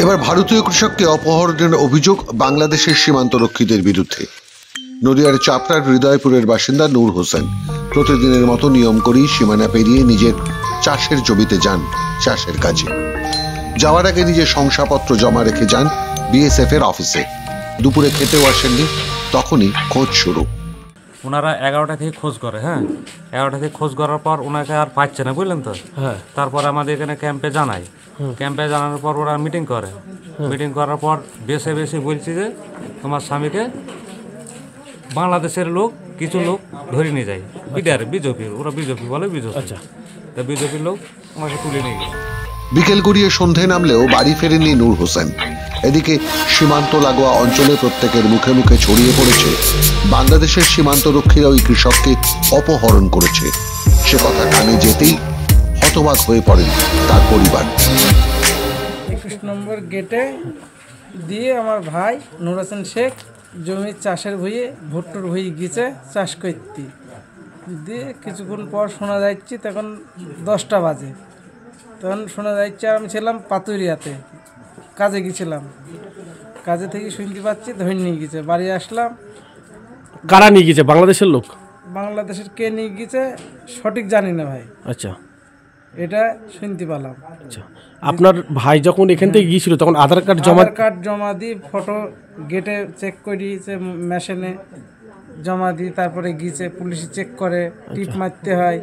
এবার ভারতীয় কৃষককে অপহরণের অভিযোগ বাংলাদেশের সীমান্তরক্ষীদের বিরুদ্ধে। নদিয়ার চাপড়ার হৃদয়পুরের বাসিন্দা নূর হোসেন প্রতিদিনের মতো নিয়ম করেই সীমানা পেরিয়ে নিজের চাষের জমিতে যান চাষের কাজে। যাওয়ার আগে নিজের শংসাপত্র জমা রেখে যান বিএসএফ এর অফিসে। দুপুরে খেতেও আসেননি, তখনই খোঁজ শুরু। ওনারা 11টা থেকে খোঁজ করে, 11টা থেকে খোঁজ করার পর ওনাকে আর পাচ্ছে না, বুঝলেন তো। তারপর আমাদের এখানে ক্যাম্পে জানাই, ক্যাম্পে জানানোর পর ওরা মিটিং করে, মিটিং করার পর বেশি বলছি যে তোমার স্বামীকে বাংলাদেশের লোক কিছু লোক ধরে নিয়ে যায়, বিজেপি, ওরা বিজেপি বলে, বিজেপি। আচ্ছা, তা বিজেপির লোক ওনাকে তুলে নিয়ে গেছে। বিকেল গড়িয়ে সন্ধে নামলেও বাড়ি ফেরেননি নূর হোসেন। এদিকে সীমান্ত লাগোয়া অঞ্চলে প্রত্যেকের মুখে মুখে ছড়িয়ে পড়েছে বাংলাদেশের সীমান্তরক্ষীরা ওই কৃষককে অপহরণ করেছে। সে কথা কানে যেতেই হতবাক হয়ে পড়েন তার পরিবার। 21 নম্বর গেটে দিয়ে আমার ভাই নূর হোসেন শেখ জমির চাষের ভুঁইয়ে ভুট্টোর ভুঁই গিয়েছে চাষ করতে দিয়ে কিছুক্ষণ পর শোনা যাচ্ছে, তখন 10টা বাজে, তখন শোনা যাচ্ছে আমি ছিলাম পাতুরিয়াতে কাজে গেছিলাম, কাজে থেকে শুনতে পাচ্ছি ধরে নিয়ে গেছে। বাড়ি আসলাম। কারা নিয়ে গেছে? বাংলাদেশের লোক? বাংলাদেশের কে নিয়ে গেছে সঠিক জানি না ভাই। আচ্ছা, এটা শুনতে পেলাম। আচ্ছা, আপনার ভাই যখন এখান থেকে গিয়েছিল তখন আধার কার্ড জমা দিই, ফটো গেটে চেক করিয়েছে, মেশিনে জমা দিই, তারপরে গিয়েছে পুলিশ চেক করে, টিপ মারতে হয়,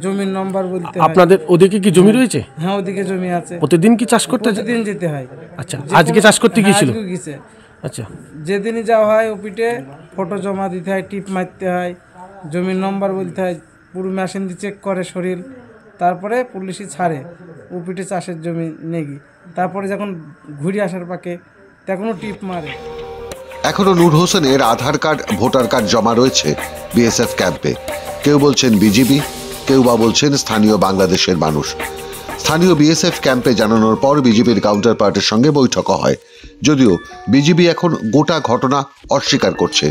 জমির নম্বর বলতে হয়। আপনাদের ওদিকে কি জমি রয়েছে? হ্যাঁ, ওদিকে জমি আছে। প্রতিদিন কি চাষ করতে? প্রতিদিন যেতে হয়। আচ্ছা, আজকে চাষ করতে গিয়েছিল? গিয়েছে। আচ্ছা, যেদিনই যাওয়া হয় ওপিটে ফটো জমা দিতে হয়, টিপ মারতে হয়, জমির নম্বর বলতে হয়, পুরো মেশিন দিয়ে চেক করে শরীর, তারপরে পুলিশই ছাড়ে ওপিটে চাষের জমি নেগি। তারপরে যখন ঘুরে আসার পাকে তখনও টিপ মারে। এখনো নূর হোসেনের আধার কার্ড, ভোটার কার্ড জমা রয়েছে বিএসএফ ক্যাম্পে। কেউ বলছেন বিজিবি, কেউ বা বলছেন স্থানীয় বাংলাদেশের মানুষ। স্থানীয় বিএসএফ ক্যাম্পে জানানোর পর বিজেপির কাউন্টার পার্টির সঙ্গে বৈঠক হয়, যদিও বিজিবি এখন গোটা ঘটনা অস্বীকার করছে।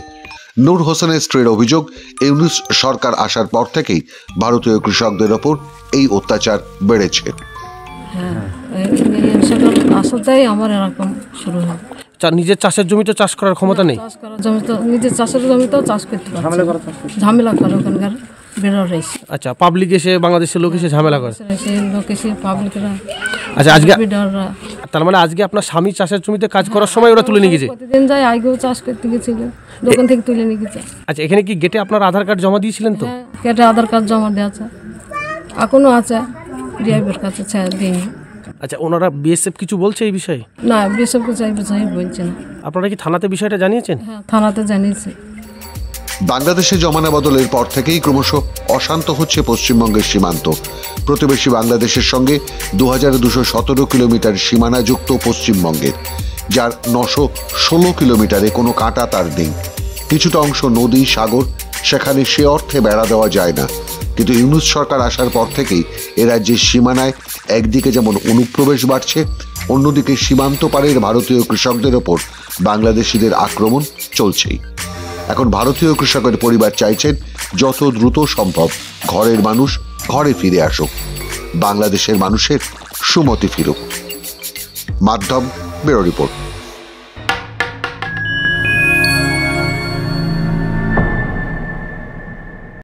নূর হোসেনের স্ত্রীর অভিযোগ, ইউনূস সরকার আসার পর থেকেই ভারতীয় কৃষকদের ওপর এই অত্যাচার বেড়েছে। আমার এরকম শুরু হয়। নিজের চাষের জমি তো চাষ করার ক্ষমতা নেই, নিজের চাষের জমিতেও চাষ করতে পারে, ঝামেলা করে ওখানকার বেরো রয়েছে। আচ্ছা, পাবলিক এসে, বাংলাদেশের লোক এসে ঝামেলা করে, লোক এসে পাবলিকরা। আচ্ছা, আজকে তার মানে আজকে আপনার স্বামী চাষের জমিতে কাজ করার সময় ওরা তুলে নিয়ে গেছে? প্রতিদিন যায়, আগেও চাষ করতে গেছিল, দোকান থেকে তুলে নিয়ে গেছে। আচ্ছা, এখানে কি গেটে আপনার আধার কার্ড জমা দিয়েছিলেন? তো গেটে আধার কার্ড জমা দেওয়া আছে, এখনো আছে, ড্রাইভার কাছে দিইনি। আচ্ছা, ওনারা বিএসএফ কিছু বলছে এই বিষয়ে? না, বিএসএফ কিছু এই বিষয়ে বলছে না। আপনারা কি থানাতে বিষয়টা জানিয়েছেন? হ্যাঁ, থানাতে জানিয়েছি। বাংলাদেশে জমানা বদলের পর থেকেই ক্রমশ অশান্ত হচ্ছে পশ্চিমবঙ্গের সীমান্ত। প্রতিবেশী বাংলাদেশের সঙ্গে 2217 কিলোমিটার সীমানাযুক্ত পশ্চিমবঙ্গের, যার 916 কিলোমিটারে কোনো কাঁটা তার নেই। কিছুটা অংশ নদী, সাগর, সেখানে সে অর্থে বেড়া দেওয়া যায় না। কিন্তু ইউনূস সরকার আসার পর থেকেই এ রাজ্যের সীমানায় একদিকে যেমন অনুপ্রবেশ বাড়ছে, অন্যদিকে সীমান্ত পারের ভারতীয় কৃষকদের ওপর বাংলাদেশিদের আক্রমণ চলছেই। এখন ভারতীয় কৃষকের পরিবার চাইছেন যত দ্রুত সম্ভব ঘরের মানুষ ঘরে ফিরে আসুক, বাংলাদেশের মানুষের সুমতি ফিরুক। মাধ্যম ব্যুরো রিপোর্ট।